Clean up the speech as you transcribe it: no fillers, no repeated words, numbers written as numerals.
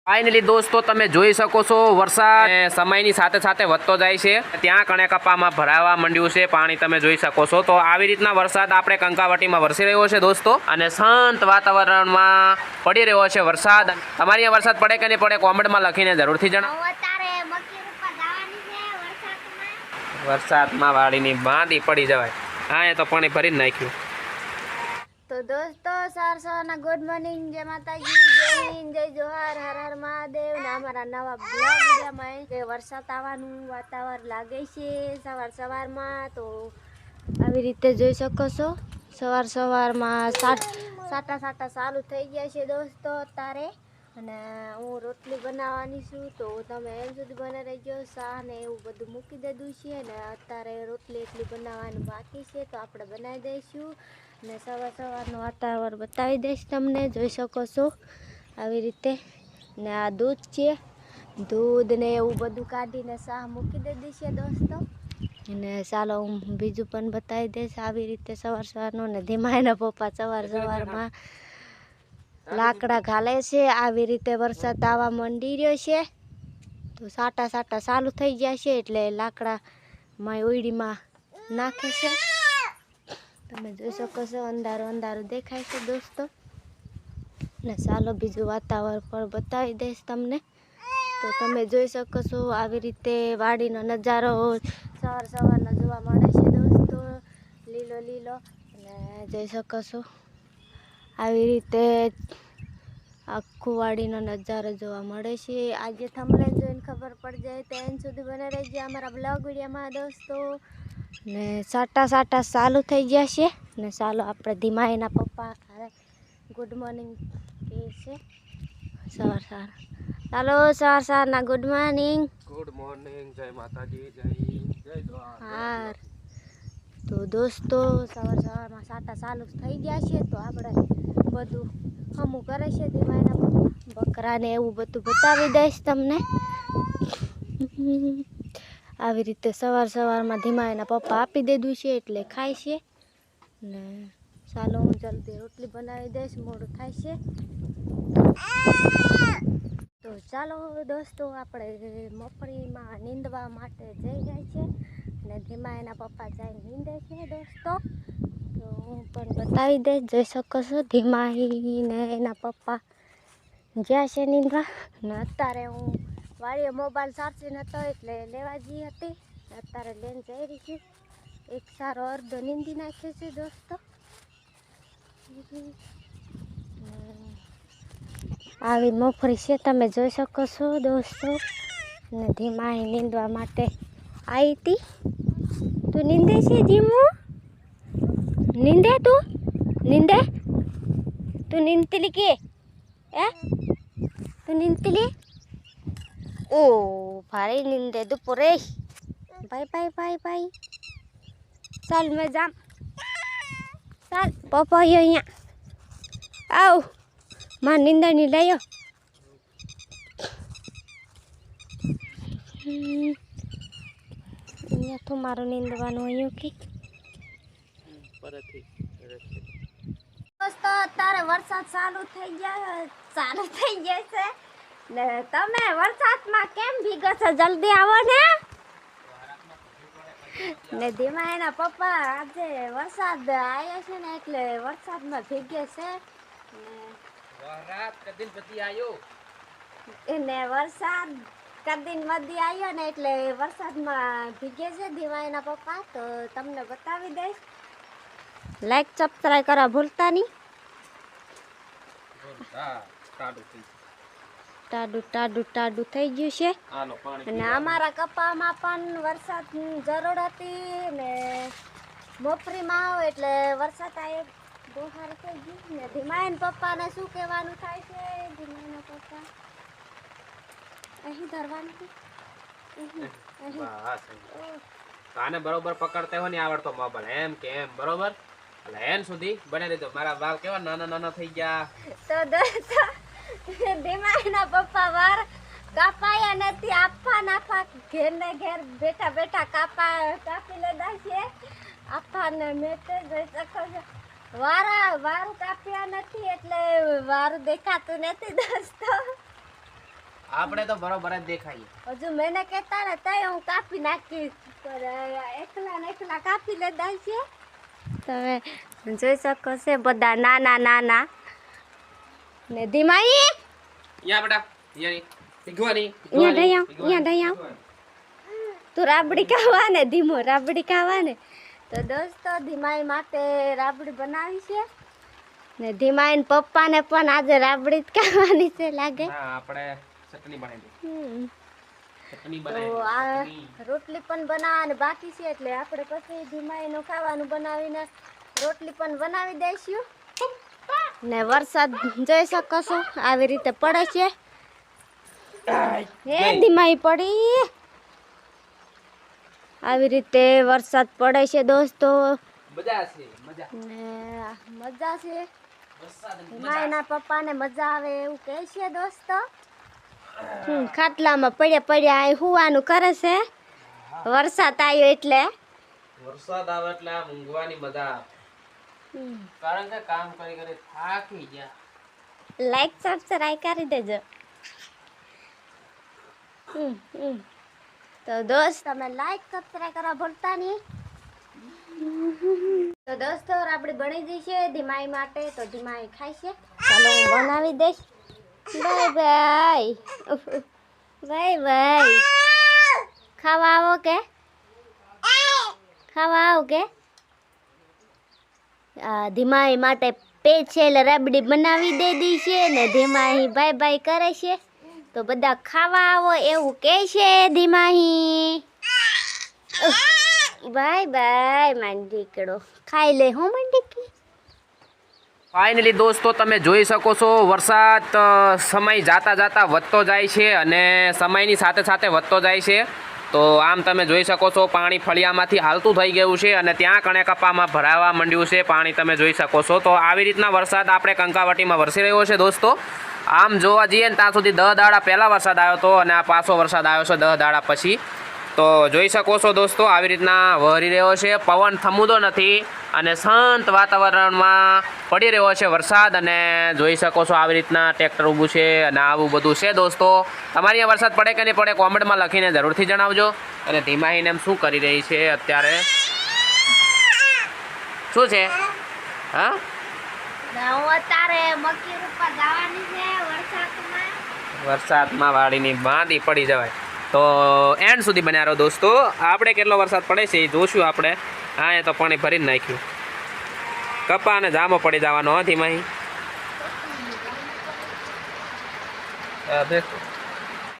Finally दोस्तों તમે જોઈ શકો છો વરસાદ સમયની સાથે સાથે વધતો જાય છે। ત્યાં કણે કપામાં ભરાવા માંડ્યું છે પાણી તમે જોઈ શકો છો। તો આવી રીતના વરસાદ આપણે કંકાવટીમાં વરસી રહ્યો છે દોસ્તો, અને શાંત વાતાવરણમાં પડી રહ્યો છે વરસાદ। તમારી અહીંયા વરસાદ પડે કે નહીં પડે કોમેન્ટમાં લખીને જરૂરથી જણાવો। વરસાદમાં વાડીની બાંધી પડી જવાય। હા એ તો પાણી ભરી જ નાખ્યું। तो दोस्तों सारसाना गुड मॉर्निंग, जय माता जी, जय हिंद, जय जोहार, हर हर महादेव ने हमारा नवा ब्लॉग विडियो में के वरसाद आवानुं वातावरण लागे छे सवार सवाરમાં। तो આવી રીતે જોઈ શકો છો સવાર સવારમાં સાટા સાટા ચાલુ થઈ ગયા છે દોસ્તો અત્યારે, અને હું રોટલી બનાવવાની છું। તો તમે એમ સુધી બને રહેજો। ચા ને એવું બધું મૂકી દીધું છે અને અત્યારે રોટલી એટલી બનાવવાની બાકી છે, તો આપણે બનાવી દઈશું ને સવાર સવારનું વાતાવરણ બતાવી દઈશ તમને। જોઈ શકો છો આવી રીતે, ને આ દૂધ છે, દૂધ ને એવું બધું કાઢીને ચા મૂકી દીધી છે દોસ્તો। અને ચાલો હું બીજું પણ બતાવી દઈશ આવી રીતે સવાર સવારનું। ને ધીમા એના પપ્પા સવાર સવારમાં લાકડા ઘાલે છે। આવી રીતે વરસાદ આવવા માંડી રહ્યો છે, તો સાટા સાટા ચાલુ થઈ ગયા છે એટલે લાકડામાં ઓયડીમાં નાખે છે। તમે જોઈ શકો છો અંધારું અંધારું દેખાય છે દોસ્તો। ને ચાલો બીજું વાતાવરણ પણ બતાવી દઈશ તમને। તો તમે જોઈ શકો છો આવી રીતે વાડીનો નજારો સવાર સવારનો જોવા મળે છે દોસ્તો, લીલો લીલો। અને જોઈ શકો છો આવી રીતે આખું વાડીનો નજારો જોવા મળે છે। આજે થંબનેલ જોઈને ખબર પડી જાય તો એન્ડ સુધી બને રહેજો અમારા બ્લોગ વિડીયોમાં દોસ્તો। ને સાટા સાટા ચાલુ થઈ ગયા છે, ને ચાલો આપણે ધીમા એના પપ્પા ગુડ મોર્નિંગ કહે છે સવાર સવાર। ચાલો સવાર સવારના ગુડ મોર્નિંગ। ગુડ મોર્નિંગ, જય માતાજી, જય હિન્દ, જય જોહાર। હા તો દોસ્તો સવાર સવારમાં સાટા ચાલુ થઈ ગયા છે, તો આપણે બધું હમું કરે છે ધીમા એના પપ્પા, બકરાને એવું બધું બતાવી દઈશ તમને। આવી રીતે સવાર સવારમાં ધીમા એના પપ્પા આપી દીધું છે એટલે ખાય છે। ને ચાલો હું જલ્દી રોટલી બનાવી દઈશ, મોડું થાય છે। તો ચાલો દોસ્તો આપણે મગફળીમાં નીંદવા માટે જઈ રહ્યા છે, ને ધીમા એના પપ્પા જાય નીંદે છે દોસ્તો। તો હું પણ બતાવી દઈશ, જોઈ શકો છો ધીમા ને એના પપ્પા જ્યાં છે નીંદવા। ને અત્યારે હું વાળીએ મોબાઈલ ચાર્જિંગ નહોતો એટલે લેવા જઈ હતી, અત્યારે લઈને જઈ રહી છું। એક સારો અર્ધો નીંદી નાખ્યો છે દોસ્તો। આવી મગફળી છે તમે જોઈ શકો છો દોસ્તો। ને ધીમા નીંદવા માટે આવી હતી। તું નીંદે છે ધીમું? નીંદે નીંદે તું નીંદતી કે તું નીંદતી? ओ भारी नींद है दुपुरे। Bye bye bye bye. चल मैं जा, चल पापा ये यहाँ आओ मां नींद नहीं लायो। यहाँ तो मारो नींदवानो आयो की दोस्तों अत्यारे वरसाद चालू થઈ ગયા છે ને તમે વરસાદમાં કેમ ભીગો છો? જલ્દી આવો ને ધીમા એના પપ્પા આજે વરસાદ આવ્યો છે ને એટલે વરસાદમાં ભીગે છે ને વરસાદ કદીન મદી આવ્યો ને એટલે વરસાદમાં ભીગે છે ધીમા એના પપ્પા। તો તમને બતાવી દઈશ, લાઈક સબસ્ક્રાઇબ કરવા ભૂલતા નહીં। ટાડું ટાડું ટાડું થઈ ગયું છે, અને અમારા કપામાં પણ વરસાદની જરૂર હતી ને મગફળીમાં આવો એટલે વરસાદ આવ્યો બહુ સારું થઈ ગયું। ને ધીમાયન પપ્પાને શું કહેવાનું થાય છે? ધીમાયના પપ્પા અહીં ધરવાનું આને બરોબર પકડતે હો નહીં આવડતો મોબાઈલ એમ કે એમ બરોબર, એટલે એન સુધી બને દીધો। મારા વાળ કેવા નાના નાના થઈ ગયા। તો દોસ્તો ધીમાયના પપ્પા વાર કાપાયા નથી, આપવા નાખવા ઘેર ને ઘેર બેઠા બેઠા કાપી લીધા છે। આપવાને મેતે જોઈ શકો છો વારું કાપ્યા નથી એટલે વારું દેખાતું નથી દોસ્તો। આપણે તો બરોબર જ દેખાઈએ. હજુ મેને કહેતા ને તઈ હું કાપી નાખીશ પણ એકલા ને એકલા કાપી લેતા છે. તમે જોઈ શકો છો બધા નાના નાના ને ધીમાઈ અહીંયા બેટા અહીંયા ભીગવાની અહીંયા દઈ આવ તું રાબડી ખાવા ને ધીમો રાબડી ખાવા ને. તો દોસ્તો ધીમાઈ માટે રાબડી બનાવી છે ને ધીમાઈ ને પપ્પાને પણ આજે રાબડી જ ખાવાની છે લાગે. હા આપણે ચટણી બનાવી હમ. ચટણી તો બનાવી આ રોટલી પણ બનાવવાની બાકી છે એટલે આપણે પછી ધીમાઈનું ખાવાનું બનાવીને રોટલી પણ બનાવી દઈશું. ને વરસાદ જોઈ શકો છો આવી રીતે પડે છે. હે ધીમાઈ પડી આવી રીતે વરસાદ પડે છે દોસ્તો મજા છે મજા ને મજા છે. વરસાદની ધીમાઈના પપ્પાને મજા આવે એવું કહે છે દોસ્તો. ખાટલામાં પડ્યા પડ્યા અહીં હુવાનું કરે છે વરસાદ આવ્યો એટલે. વરસાદ આવે એટલે આમ ઊંઘવાની મજા આવે. કારણ કે કામ કરી કરી થાકી ગયા. લાઈક સબસ્ક્રાઇબ કરી દેજો. તો દોસ્ત તમે લાઈક સબસ્ક્રાઇબ કરવા ભૂલતા નહીં. તો દોસ્તો આપણી બની ગઈ છે ધીમાઈ માટે તો ધીમાઈ ખાય છે. ચાલો હું બનાવી દઈશ. Bye bye bye bye. ખાવા આવો કે ખાવા આવો કે ધીમાઈ માટે પેચેલ રબડી બનાવી દીધી છે ને ધીમાઈ બાય બાય કરે છે. તો બધા ખાવા આવો એવું કહે છે ધીમાઈ. બાય બાય મારી દીકડો ખાઈ લે હું મારી દીકરી. ફાઇનલી દોસ્તો તમે જોઈ શકો છો વરસાદ સમય જાતા જાતા વધતો જાય છે અને સમયની સાથે સાથે વધતો જાય છે. તો આમ તમે જોઈ શકો છો પાણી ફળિયામાંથી હાલતું થઈ ગયું છે અને ત્યાં કણે કપામાં ભરાવા માંડ્યું છે પાણી તમે જોઈ શકો છો. તો આવી રીતના વરસાદ આપણે કંકાવટીમાં વરસી રહ્યો છે દોસ્તો. આમ જોવા જઈએ ને ત્યાં સુધી 10 દાડા પહેલાં વરસાદ આવ્યો હતો અને આ પાછો વરસાદ આવ્યો છે 10 દાડા પછી. તો જોઈ શકો છો દોસ્તો આવી રીતના વહરી રહ્યો છે. પવન થમુદો નથી અને શાંત વાતાવરણમાં પડી રહ્યો છે વરસાદ. અને જોઈ શકો છો આવી રીતના ટ્રેક્ટર ઊભું છે અને આવું બધું છે દોસ્તો. તમારે અહીંયા વરસાદ પડે કે નહીં પડે કોમેન્ટમાં લખીને જરૂરથી જણાવજો. અને ધીમાહીને એમ શું કરી રહી છે અત્યારે શું છે હા હું અત્યારે મક્કી રૂપા જવાની છે વરસાદમાં વાડીની બાંધી પડી જવાય. તો એન્ડ સુધી બન્યા રહો દોસ્તો. આપણે કેટલો વરસાદ પડે છે એ જોશું આપણે. હા એ તો પાણી ભરીને નાખ્યું. કપા અને જામો પડી જવાનો હતી માહી.